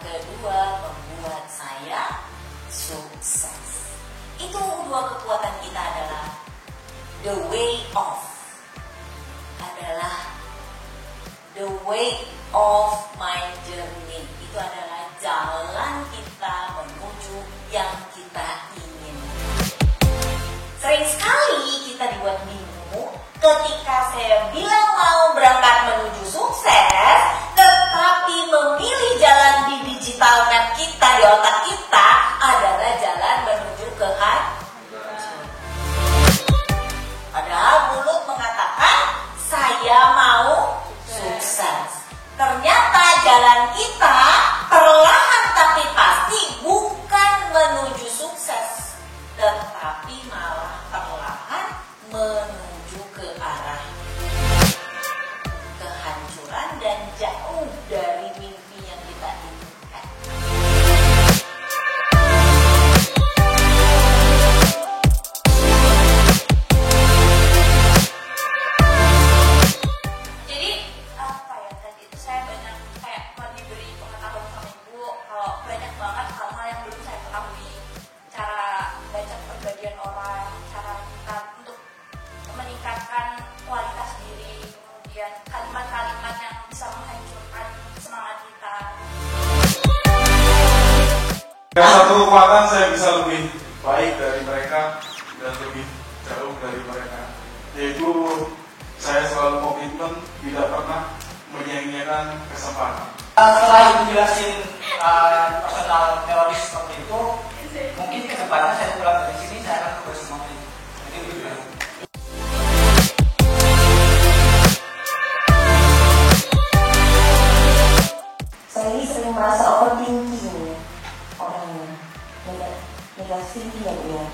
kedua membuat saya sukses. Itu dua kekuatan kita adalah the way of my journey. Itu adalah jalan kita menuju yang kita ingin. Sering sekali kita dibuat bingung ketika saya bilang mau berangkat menuju sukses, tetapi memilih jalan di digital map kita, di otak kita adalah jalan menuju ke hancur. Padahal mulut mengatakan saya mau sukses. Ternyata jalan kita perlahan tapi pasti bukan menuju sukses, tetapi malah perlahan menuju ke arah kehancuran dan jauh dari mimpi yang kita inginkan. Jadi apa ya, tadi itu saya banyak kayak diberi pengetahuan sama ibu kalau banyak banget hal-hal yang belum saya ketahui, cara baca perbedaan orang, cara kita untuk meningkatkan kualitas diri, kemudian kalimat-kalimat yang bisa menghancurkan semangat kita. Yang satu kekuatan saya bisa lebih baik dari mereka dan lebih jauh dari mereka, yaitu saya selalu komitmen tidak pernah menyia-nyiakan kesempatan. Setelah ibu jelasin personal teori seperti itu, mungkin ke depannya saya pulang dari sini saya akan coba semua ini. Jadi begitu ya. Saya ini sering merasa overthinking orangnya, negatif ya Bu ya.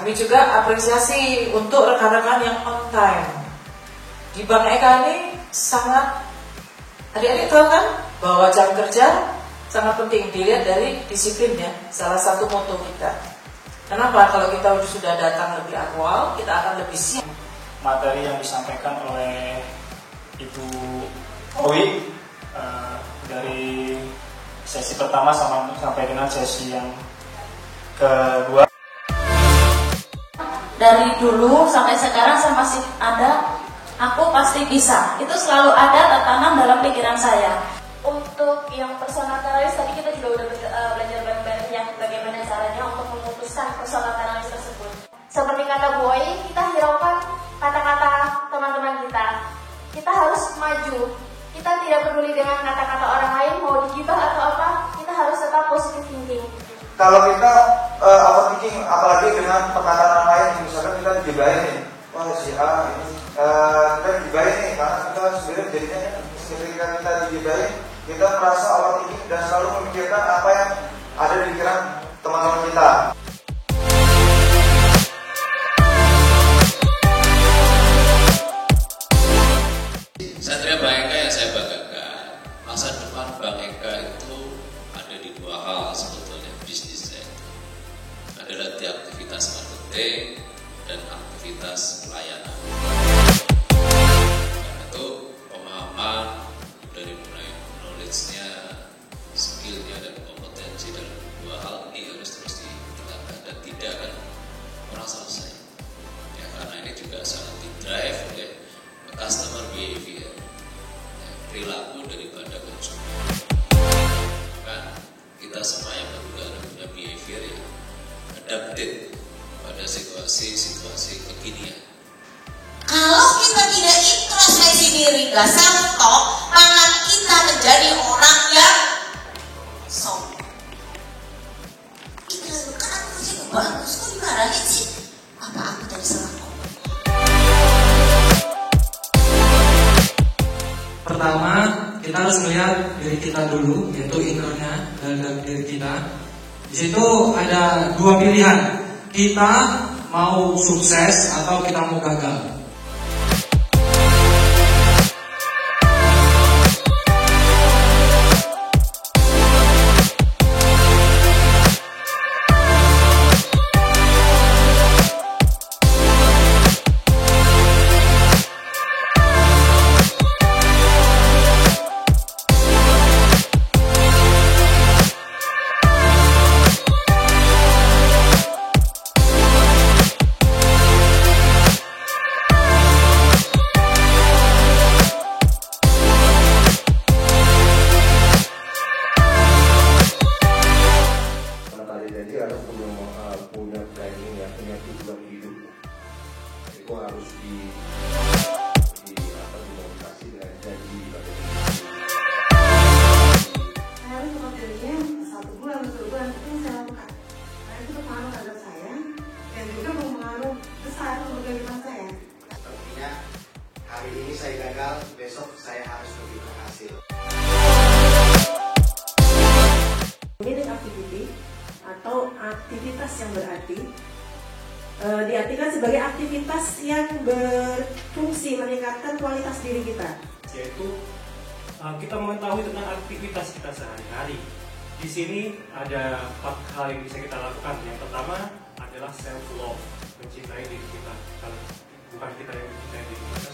Kami juga apresiasi untuk rekan-rekan yang on time. Di Bank Eka ini sangat, adik-adik tahu kan bahwa jam kerja sangat penting dilihat dari disiplinnya, salah satu moto kita. Kenapa? Kalau kita sudah datang lebih awal, kita akan lebih siap. Materi yang disampaikan oleh Ibu Owi dari sesi pertama sampai dengan sesi yang kedua. Dari dulu sampai sekarang saya masih ada, aku pasti bisa. Itu selalu ada tertanam dalam pikiran saya. Untuk yang personal analysis tadi kita juga udah belajar bareng-bareng yang bagaimana caranya untuk memutuskan personal analysis tersebut. Seperti kata Bu Oyi, kita hiraukan kata-kata teman-teman kita. Kita harus maju. Kita tidak peduli dengan kata-kata orang lain, mau digibah atau apa, kita harus tetap positive thinking. Kalau kita overthinking, apalagi dengan perkataan orang lain, misalkan kita digibahin nih, wah si A ini kita digibahin nih, karena kita sebenarnya jadinya ketika kita digibahin, kita merasa overthinking dan selalu memikirkan apa yang ada di pikiran teman-teman kita. Satria Bank Eka yang saya banggakan, masa depan Bank Eka itu ada di dua hal sebetulnya bisnisnya itu. Adalah di aktivitas marketing dan aktivitas pelayanan. Karena itu pemahaman dari mulai knowledge-nya, skill-nya dan kompetensi dalam dua hal ini harus terus ditingkatkan dan tidak akan pernah selesai. Ya, karena ini juga sangat di-drive oleh customer behavior, perilaku daripada konsumen. kita semua yang punya behavior ya adapted pada situasi kekinian. Kalau kita tidak introspeksi diri, nggak self-talk, maka kita menjadi orang yang sombong. Kita kan aku sih bagus, kok dimarahin sih? Apa aku tadi salah kok? Pertama, kita harus melihat diri kita dulu, yaitu innernya dalam diri kita. Di situ ada dua pilihan, kita mau sukses atau kita mau gagal. punya planning ya, punya tujuan hidup itu harus dimotivasi dengan janji pada diri. Saya harus mengerjakannya 1 bulan, 2 bulan itu yang saya lakukan. Nah itu berpengaruh terhadap saya dan juga berpengaruh besar untuk kehidupan saya. Artinya hari ini saya gagal, besok saya harus lebih berhasil. Meaning activity atau aktivitas yang berarti diartikan sebagai aktivitas yang berfungsi meningkatkan kualitas diri kita, yaitu kita mengetahui tentang aktivitas kita sehari-hari. Di sini ada 4 hal yang bisa kita lakukan. Yang pertama adalah self love, mencintai diri kita. Kalau bukan kita yang mencintai diri kita.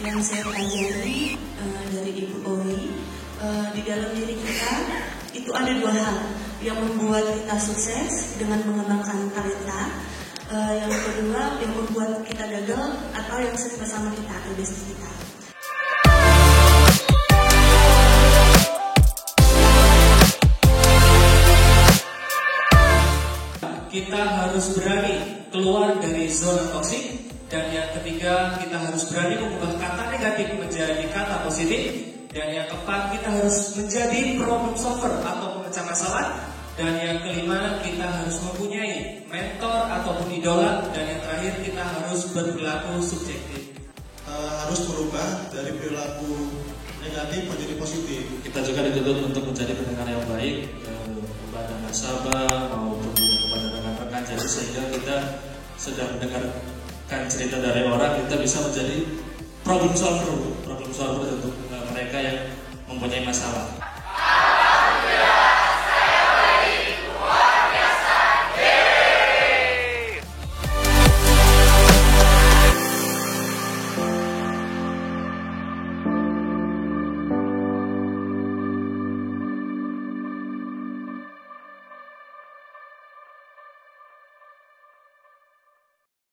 Yang saya pelajari dari Ibu Owi, di dalam diri kita itu ada 2 hal yang membuat kita sukses dengan mengembangkan talenta, yang kedua yang membuat kita gagal atau yang sering bersama kita atau bisnis kita. Kita harus berani keluar dari zona toksik. Dan yang ketiga, kita harus berani mengubah kata negatif menjadi kata positif. Dan yang keempat, kita harus menjadi problem solver atau pemecah masalah. Dan yang kelima, kita harus mempunyai mentor ataupun idola. Dan yang terakhir, kita harus berperilaku subjektif. Harus berubah dari perilaku negatif menjadi positif. Kita juga dituntut untuk menjadi pendengar yang baik kepada nasabah maupun kepada rekan-rekan. Jadi sehingga kita sudah mendengarkan cerita dari orang, kita bisa menjadi problem solver untuk mereka yang mempunyai masalah.